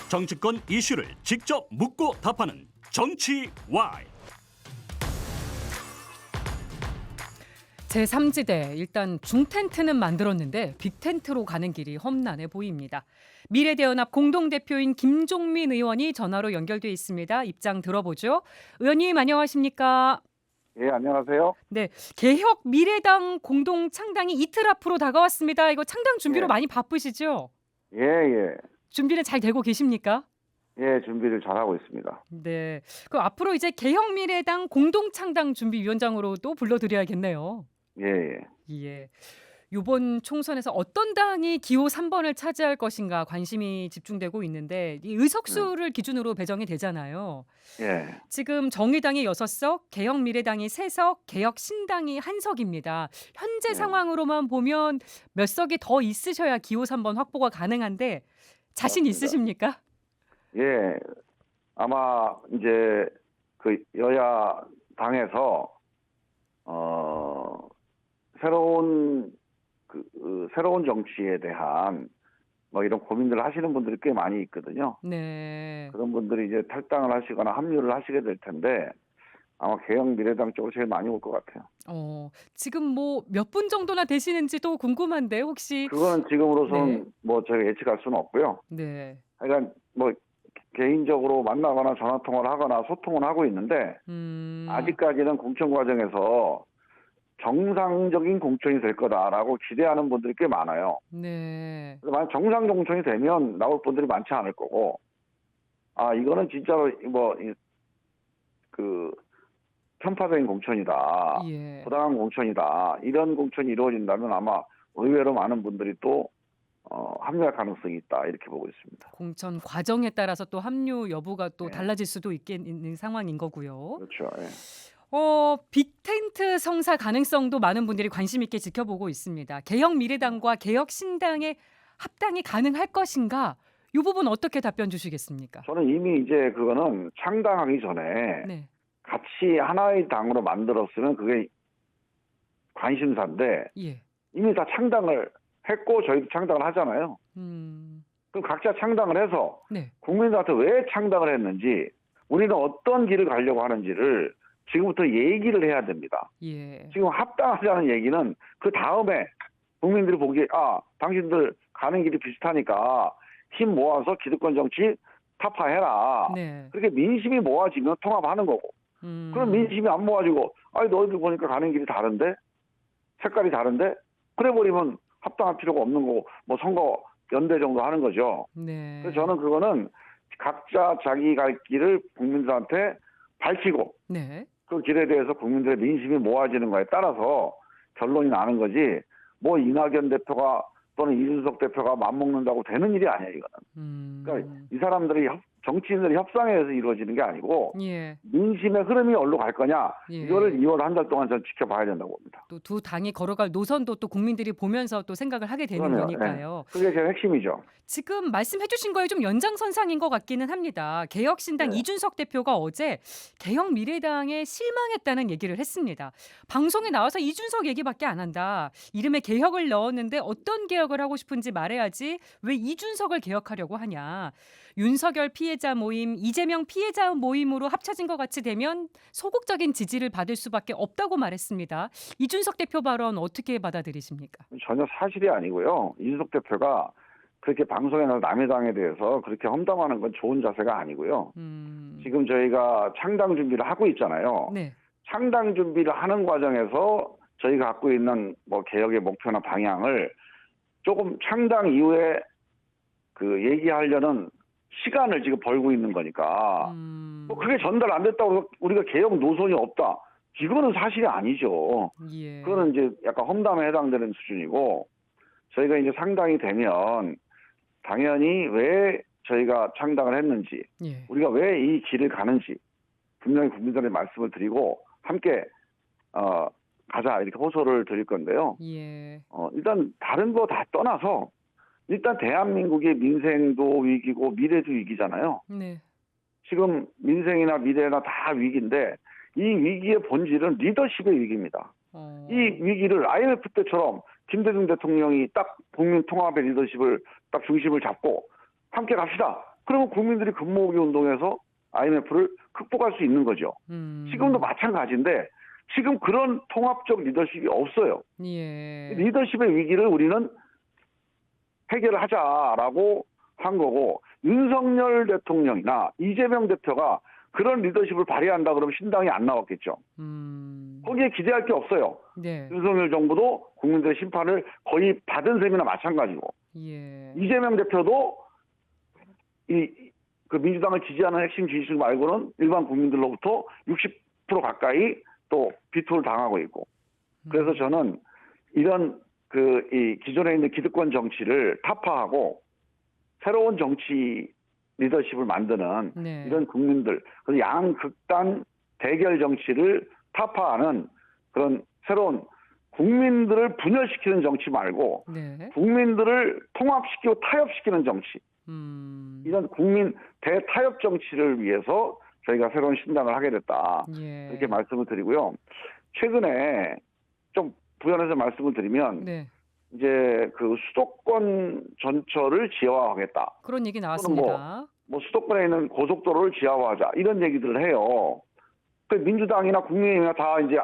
정치권 이슈를 직접 묻고 답하는 정치 와이. 제3지대 일단 중텐트는 만들었는데 빅텐트로 가는 길이 험난해 보입니다. 미래대연합 공동대표인 김종민 의원이 전화로 연결돼 있습니다. 입장 들어보죠. 의원님 안녕하십니까? 예, 안녕하세요. 네, 개혁 미래당 공동 창당이 이틀 앞으로 다가왔습니다. 이거 창당 준비로 예. 많이 바쁘시죠? 예. 준비는 잘 되고 계십니까? 예, 준비를 잘하고 있습니다. 네, 그 앞으로 이제 개혁 미래당 공동 창당 준비위원장으로도 불러드려야겠네요. 예. 예. 이번 총선에서 어떤 당이 기호 3번을 차지할 것인가 관심이 집중되고 있는데 이 의석수를 기준으로 배정이 되잖아요. 예. 지금 정의당이 6석, 개혁미래당이 3석, 개혁신당이 1석입니다. 현재 네. 상황으로만 보면 몇 석이 더 있으셔야 기호 3번 확보가 가능한데 자신 맞습니다. 있으십니까? 예. 아마 이제 그 여야 당에서 새로운 정치에 대한 뭐 이런 고민들을 하시는 분들이 꽤 많이 있거든요. 네. 그런 분들이 이제 탈당을 하시거나 합류를 하시게 될 텐데 아마 개혁 미래당 쪽으로 제일 많이 올 것 같아요. 지금 뭐 몇 분 정도나 되시는지도 궁금한데 혹시 그거는 지금으로서는 네. 뭐 저희가 예측할 수는 없고요. 네. 그러니까 뭐 개인적으로 만나거나 전화 통화를 하거나 소통을 하고 있는데 아직까지는 공천 과정에서 정상적인 공천이 될 거다라고 기대하는 분들이 꽤 많아요. 네. 그래서 만약 정상 공천이 되면 나올 분들이 많지 않을 거고, 이거는 진짜로 편파적인 공천이다, 예. 부당한 공천이다, 이런 공천이 이루어진다면 아마 의외로 많은 분들이 또 합류할 가능성이 있다 이렇게 보고 있습니다. 공천 과정에 따라서 또 합류 여부가 또 네. 달라질 수도 있는 상황인 거고요. 그렇죠. 예. 빅텐트 성사 가능성도 많은 분들이 관심 있게 지켜보고 있습니다. 개혁 미래당과 개혁 신당의 합당이 가능할 것인가? 이 부분 어떻게 답변 주시겠습니까? 저는 이미 이제 그거는 창당하기 전에 네. 같이 하나의 당으로 만들었으면 그게 관심사인데 예. 이미 다 창당을 했고 저희도 창당을 하잖아요. 그럼 각자 창당을 해서 네. 국민들한테 왜 창당을 했는지 우리는 어떤 길을 가려고 하는지를 지금부터 얘기를 해야 됩니다. 예. 지금 합당하자는 얘기는 그 다음에 국민들이 보기에 당신들 가는 길이 비슷하니까 힘 모아서 기득권 정치 타파해라. 네. 그렇게 민심이 모아지면 통합하는 거고. 그럼 민심이 안 모아지고 너희들 보니까 가는 길이 다른데? 색깔이 다른데? 그래 버리면 합당할 필요가 없는 거고 뭐 선거 연대 정도 하는 거죠. 네. 그래서 저는 그거는 각자 자기 갈 길을 국민들한테 밝히고 네. 그 길에 대해서 국민들의 민심이 모아지는 거에 따라서 결론이 나는 거지 뭐 이낙연 대표가 또는 이준석 대표가 맞먹는다고 되는 일이 아니에요, 이거는. 그러니까 이 사람들이 정치인들이 협상해서 이루어지는 게 아니고 예. 민심의 흐름이 어디로 갈 거냐 예. 이거를 2월 한 달 동안 전 지켜봐야 된다고 봅니다. 또 두 당이 걸어갈 노선도 또 국민들이 보면서 또 생각을 하게 되는 그럼요. 거니까요. 그게 제일 핵심이죠. 지금 말씀해 주신 거에 좀 연장선상인 것 같기는 합니다. 개혁신당 네. 이준석 대표가 어제 개혁미래당에 실망했다는 얘기를 했습니다. 방송에 나와서 이준석 얘기밖에 안 한다. 이름에 개혁을 넣었는데 어떤 개혁을 하고 싶은지 말해야지 왜 이준석을 개혁하려고 하냐. 윤석열 피해자 모임, 이재명 피해자 모임으로 합쳐진 것 같이 되면 소극적인 지지를 받을 수밖에 없다고 말했습니다. 이준석 대표 발언 어떻게 받아들이십니까? 전혀 사실이 아니고요. 이준석 대표가 그렇게 방송에 나서 남의 당에 대해서 그렇게 험담하는 건 좋은 자세가 아니고요. 지금 저희가 창당 준비를 하고 있잖아요. 네. 창당 준비를 하는 과정에서 저희가 갖고 있는 뭐 개혁의 목표나 방향을 조금 창당 이후에 얘기하려는 시간을 지금 벌고 있는 거니까 뭐 그게 전달 안 됐다고 해서 우리가 개혁 노선이 없다. 이거는 사실이 아니죠. 예. 그거는 이제 약간 험담에 해당되는 수준이고 저희가 이제 상당이 되면 당연히 왜 저희가 창당을 했는지 예. 우리가 왜 이 길을 가는지 분명히 국민들의 말씀을 드리고 함께 가자 이렇게 호소를 드릴 건데요. 예. 일단 다른 거 다 떠나서 일단 대한민국의 민생도 위기고 미래도 위기잖아요. 네. 지금 민생이나 미래나 다 위기인데 이 위기의 본질은 리더십의 위기입니다. 이 위기를 IMF 때처럼 김대중 대통령이 딱 국민 통합의 리더십을 딱 중심을 잡고 함께 갑시다. 그러면 국민들이 금모으기 운동에서 IMF를 극복할 수 있는 거죠. 지금도 마찬가지인데 지금 그런 통합적 리더십이 없어요. 예. 리더십의 위기를 우리는 해결을 하자라고 한 거고, 윤석열 대통령이나 이재명 대표가 그런 리더십을 발휘한다 그러면 신당이 안 나왔겠죠. 거기에 기대할 게 없어요. 네. 윤석열 정부도 국민들의 심판을 거의 받은 셈이나 마찬가지고, 예. 이재명 대표도 그 민주당을 지지하는 핵심 지지층 말고는 일반 국민들로부터 60% 가까이 또 비토를 당하고 있고, 그래서 저는 이런 이 기존에 있는 기득권 정치를 타파하고 새로운 정치 리더십을 만드는 네. 이런 국민들, 그래서 양극단 대결 정치를 타파하는 그런 새로운 국민들을 분열시키는 정치 말고 네. 국민들을 통합시키고 타협시키는 정치, 이런 국민 대타협 정치를 위해서 저희가 새로운 신당을 하게 됐다. 예. 이렇게 말씀을 드리고요. 최근에 좀 부연해서 말씀을 드리면 네. 이제 그 수도권 전철을 지하화하겠다. 그런 얘기 나왔습니다. 뭐 수도권에 있는 고속도로를 지하화하자 이런 얘기들을 해요. 그 민주당이나 국민의힘이나 다 이제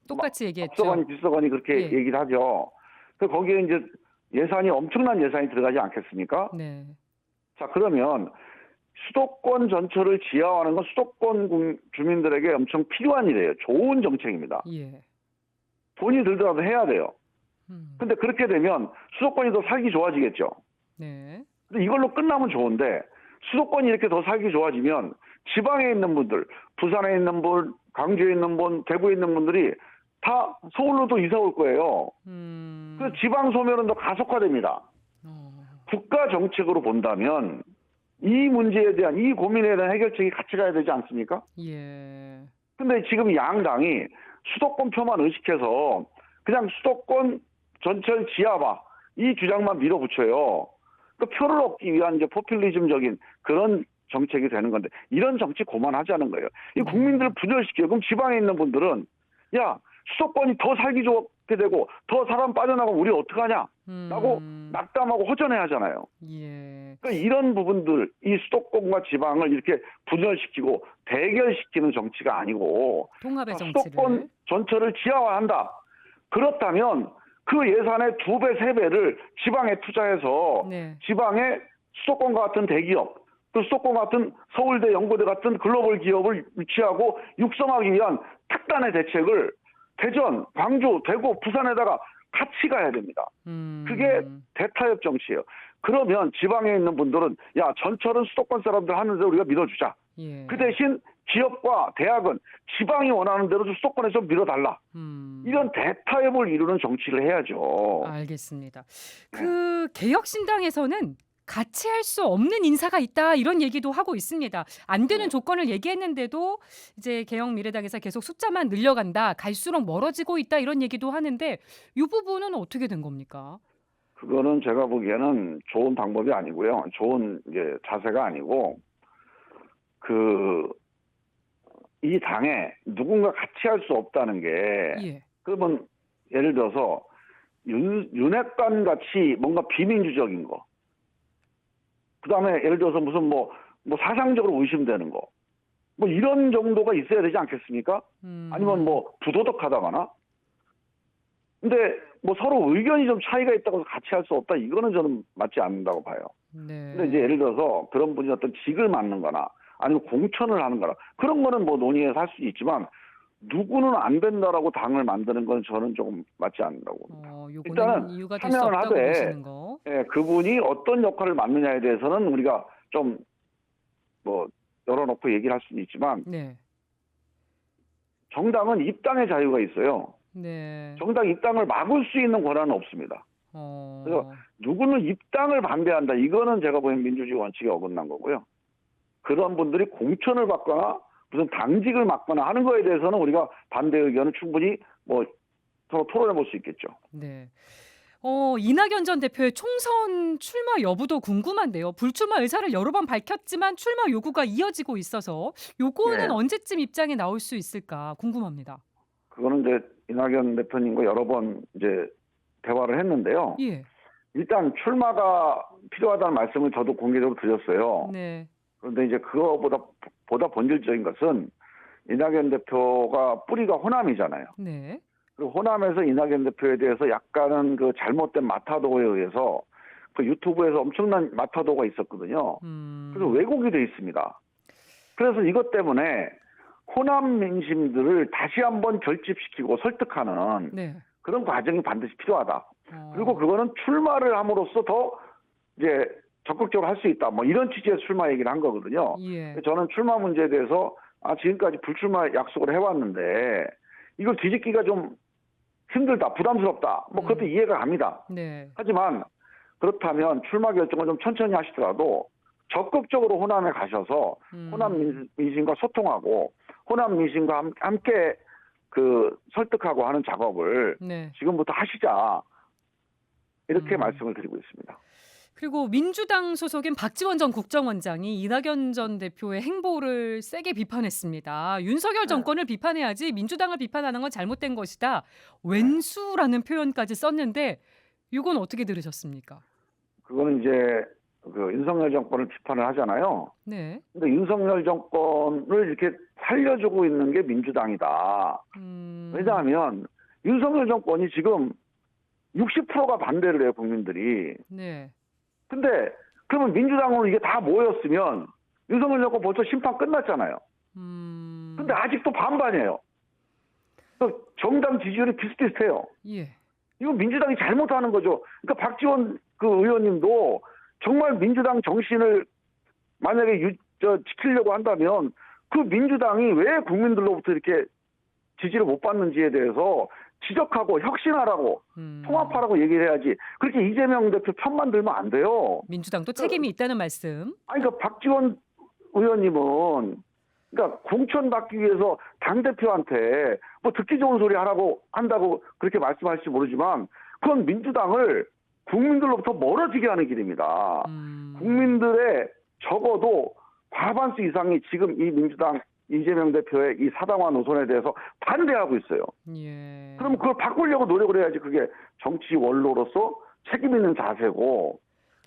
똑같이 얘기했죠. 앞서거니 뒤서거니 그렇게 예. 얘기를 하죠. 그 거기에 이제 예산이 엄청난 예산이 들어가지 않겠습니까? 네. 자, 그러면 수도권 전철을 지하화하는 건 수도권 주민들에게 엄청 필요한 일이에요. 좋은 정책입니다. 예. 돈이 들더라도 해야 돼요. 근데 그렇게 되면 수도권이 더 살기 좋아지겠죠. 네. 근데 이걸로 끝나면 좋은데 수도권이 이렇게 더 살기 좋아지면 지방에 있는 분들, 부산에 있는 분, 광주에 있는 분, 대구에 있는 분들이 다 서울로도 이사 올 거예요. 그래서 지방 소멸은 더 가속화됩니다. 국가 정책으로 본다면 이 문제에 대한, 이 고민에 대한 해결책이 같이 가야 되지 않습니까? 예. 근데 지금 양당이 수도권 표만 의식해서 그냥 수도권 전철 지하화 이 주장만 밀어붙여요. 그 표를 얻기 위한 이제 포퓰리즘적인 그런 정책이 되는 건데, 이런 정치 그만하자는 거예요. 이 국민들을 분열시켜요. 그럼 지방에 있는 분들은 야, 수도권이 더 살기 좋게 되고 더 사람 빠져나가면 우리 어떡하냐 라고 낙담하고 허전해 하잖아요. 예. 그러니까 이런 부분들, 이 수도권과 지방을 이렇게 분열시키고 대결시키는 정치가 아니고 통합의 정치를. 수도권 전철을 지하화한다. 그렇다면 그 예산의 2배, 3배를 지방에 투자해서 네. 지방에 수도권과 같은 대기업, 또 수도권 같은 서울대, 연고대 같은 글로벌 기업을 유치하고 육성하기 위한 특단의 대책을 대전, 광주, 대구, 부산에다가 같이 가야 됩니다. 그게 대타협 정치예요. 그러면 지방에 있는 분들은 야, 전철은 수도권 사람들 하는 대로 우리가 밀어주자. 예. 그 대신 기업과 대학은 지방이 원하는 대로 좀 수도권에 좀 밀어달라. 이런 대타협을 이루는 정치를 해야죠. 알겠습니다. 그 개혁신당에서는 같이 할 수 없는 인사가 있다 이런 얘기도 하고 있습니다. 안 되는 조건을 얘기했는데도 이제 개혁미래당에서 계속 숫자만 늘려간다, 갈수록 멀어지고 있다 이런 얘기도 하는데 이 부분은 어떻게 된 겁니까? 그거는 제가 보기에는 좋은 방법이 아니고요. 좋은 이제 자세가 아니고, 이 당에 누군가 같이 할 수 없다는 게, 예. 그러면 예를 들어서 윤핵관 같이 뭔가 비민주적인 거, 그 다음에 예를 들어서 무슨 뭐 사상적으로 의심되는 거, 뭐 이런 정도가 있어야 되지 않겠습니까? 아니면 뭐 부도덕하다거나. 근데 뭐 서로 의견이 좀 차이가 있다고 해서 같이 할 수 없다, 이거는 저는 맞지 않는다고 봐요. 네. 근데 이제 예를 들어서 그런 분이 어떤 직을 맡는 거나 아니면 공천을 하는 거나 그런 거는 뭐 논의해서 할 수 있지만, 누구는 안 된다라고 당을 만드는 건 저는 조금 맞지 않는다고 봅니다. 요거는 일단은 이유가 될 수 참여를 없다고 하되, 보시는 거. 예, 그분이 어떤 역할을 맡느냐에 대해서는 우리가 좀 뭐 열어놓고 얘기를 할 수는 있지만, 네. 정당은 입당의 자유가 있어요. 네. 정당 입당을 막을 수 있는 권한은 없습니다. 그래서 누구는 입당을 반대한다, 이거는 제가 보기엔 민주주의 원칙에 어긋난 거고요. 그런 분들이 공천을 받거나 무슨 당직을 맡거나 하는 거에 대해서는 우리가 반대 의견은 충분히 뭐 서로 토론해 볼 수 있겠죠. 네. 이낙연 전 대표의 총선 출마 여부도 궁금한데요. 불출마 의사를 여러 번 밝혔지만 출마 요구가 이어지고 있어서 요거는 네. 언제쯤 입장에 나올 수 있을까 궁금합니다. 그거는 이제 이낙연 대표님과 여러 번 이제 대화를 했는데요. 예. 일단 출마가 필요하다는 말씀을 저도 공개적으로 드렸어요. 네. 그런데 이제 보다 본질적인 것은 이낙연 대표가 뿌리가 호남이잖아요. 네. 그리고 호남에서 이낙연 대표에 대해서 약간은 그 잘못된 마타도에 의해서 그 유튜브에서 엄청난 마타도가 있었거든요. 그래서 왜곡이 돼 있습니다. 그래서 이것 때문에 호남 민심들을 다시 한번 결집시키고 설득하는 네. 그런 과정이 반드시 필요하다. 그리고 그거는 출마를 함으로써 더 이제 적극적으로 할 수 있다. 뭐 이런 취지의 출마 얘기를 한 거거든요. 예. 저는 출마 문제에 대해서 지금까지 불출마 약속을 해왔는데 이걸 뒤집기가 좀 힘들다, 부담스럽다. 뭐 그것도 이해가 갑니다. 네. 하지만 그렇다면 출마 결정을 좀 천천히 하시더라도 적극적으로 호남에 가셔서 호남 민심과 소통하고 호남 민심과 함께 그 설득하고 하는 작업을 네. 지금부터 하시자. 이렇게 말씀을 드리고 있습니다. 그리고 민주당 소속인 박지원 전 국정원장이 이낙연 전 대표의 행보를 세게 비판했습니다. 윤석열 정권을 비판해야지 민주당을 비판하는 건 잘못된 것이다. 왼수라는 표현까지 썼는데 이건 어떻게 들으셨습니까? 그거는 이제 그 윤석열 정권을 비판을 하잖아요. 네. 근데 윤석열 정권을 이렇게 살려주고 있는 게 민주당이다. 왜냐하면 윤석열 정권이 지금 60%가 반대를 해요, 국민들이. 네. 근데 그러면 민주당으로 이게 다 모였으면 윤석열 정권 벌써 심판 끝났잖아요. 근데 아직도 반반이에요. 정당 지지율이 비슷비슷해요. 예. 이건 민주당이 잘못하는 거죠. 그러니까 박지원 그 의원님도 정말 민주당 정신을 만약에 지키려고 한다면 그 민주당이 왜 국민들로부터 이렇게 지지를 못 받는지에 대해서 지적하고 혁신하라고 통합하라고 얘기를 해야지. 그렇게 이재명 대표 편만 들면 안 돼요. 민주당도 책임이 있다는 말씀. 그러니까 박지원 의원님은 그러니까 공천 받기 위해서 당대표한테 뭐 듣기 좋은 소리 한다고 그렇게 말씀하실지 모르지만 그건 민주당을 국민들로부터 멀어지게 하는 길입니다. 국민들의 적어도 과반수 이상이 지금 이 민주당 이재명 대표의 이 사당화 노선에 대해서 반대하고 있어요. 예. 그럼 그걸 바꾸려고 노력을 해야지 그게 정치 원로로서 책임 있는 자세고.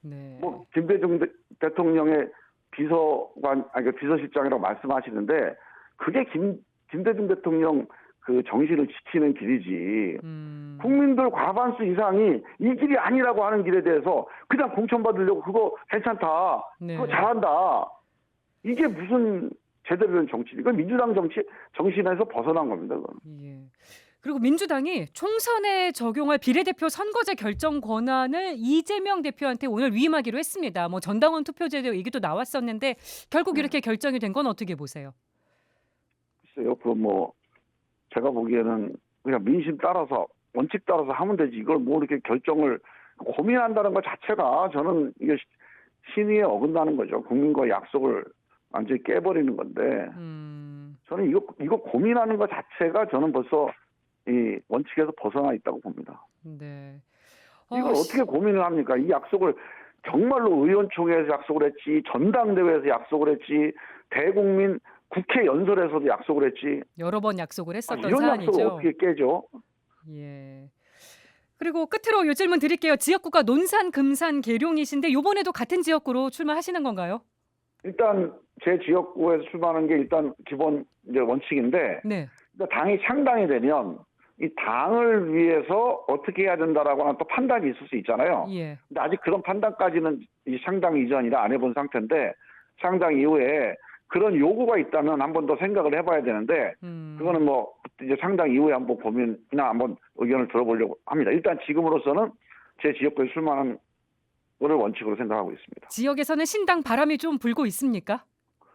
네. 뭐 김대중 대통령의 비서실장이라고 말씀하시는데 그게 김대중 대통령 그 정신을 지키는 길이지. 국민들 과반수 이상이 이 길이 아니라고 하는 길에 대해서 그냥 공천 받으려고 그거 괜찮다. 네. 그거 잘한다. 이게 무슨 제대로 된 정치인가? 이건 민주당 정신에서 벗어난 겁니다. 그건. 예. 그리고 민주당이 총선에 적용할 비례대표 선거제 결정 권한을 이재명 대표한테 오늘 위임하기로 했습니다. 뭐 전당원 투표제 얘기도 나왔었는데 결국 이렇게 결정이 된 건 어떻게 보세요? 글쎄요, 뭐 제가 보기에는 그냥 민심 따라서 원칙 따라서 하면 되지. 이걸 뭐 이렇게 결정을 고민한다는 것 자체가 저는 이게 신의에 어긋나는 거죠. 국민과의 약속을 완전히 깨버리는 건데 저는 이거 고민하는 것 자체가 저는 벌써 이 원칙에서 벗어나 있다고 봅니다. 네. 이걸 어떻게 고민을 합니까? 이 약속을 정말로 의원총회에서 약속을 했지, 전당대회에서 약속을 했지, 대국민 국회 연설에서도 약속을 했지. 여러 번 약속을 했었던 이런 사안이죠. 약속을 어떻게 깨죠? 예. 그리고 끝으로 요 질문 드릴게요. 지역구가 논산, 금산, 계룡이신데 이번에도 같은 지역구로 출마하시는 건가요? 일단 제 지역구에서 출마하는 게 일단 기본 이제 원칙인데, 네. 그러니까 당이 창당이 되면 이 당을 위해서 어떻게 해야 된다라고 하는 또 판단이 있을 수 있잖아요. 예. 근데 아직 그런 판단까지는 이 창당 이전이라 안 해본 상태인데 창당 이후에 그런 요구가 있다면 한 번 더 생각을 해봐야 되는데 그거는 뭐 이제 창당 이후에 한번 고민이나 한번 의견을 들어보려고 합니다. 일단 지금으로서는 제 지역구에 출마하는 거를 원칙으로 생각하고 있습니다. 지역에서는 신당 바람이 좀 불고 있습니까?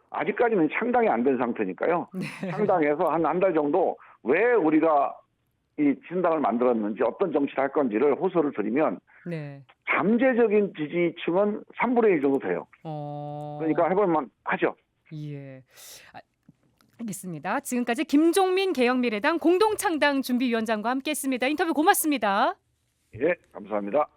아직까지는 창당이 안 된 상태니까요. 네. 창당해서 한 달 정도 왜 우리가 이 신당을 만들었는지 어떤 정치를 할 건지를 호소를 드리면 네. 잠재적인 지지층은 3분의 1 정도 돼요. 그러니까 해볼만 하죠. 예. 알겠습니다. 지금까지 김종민 개혁미래당 공동창당 준비위원장과 함께했습니다. 인터뷰 고맙습니다. 예, 감사합니다.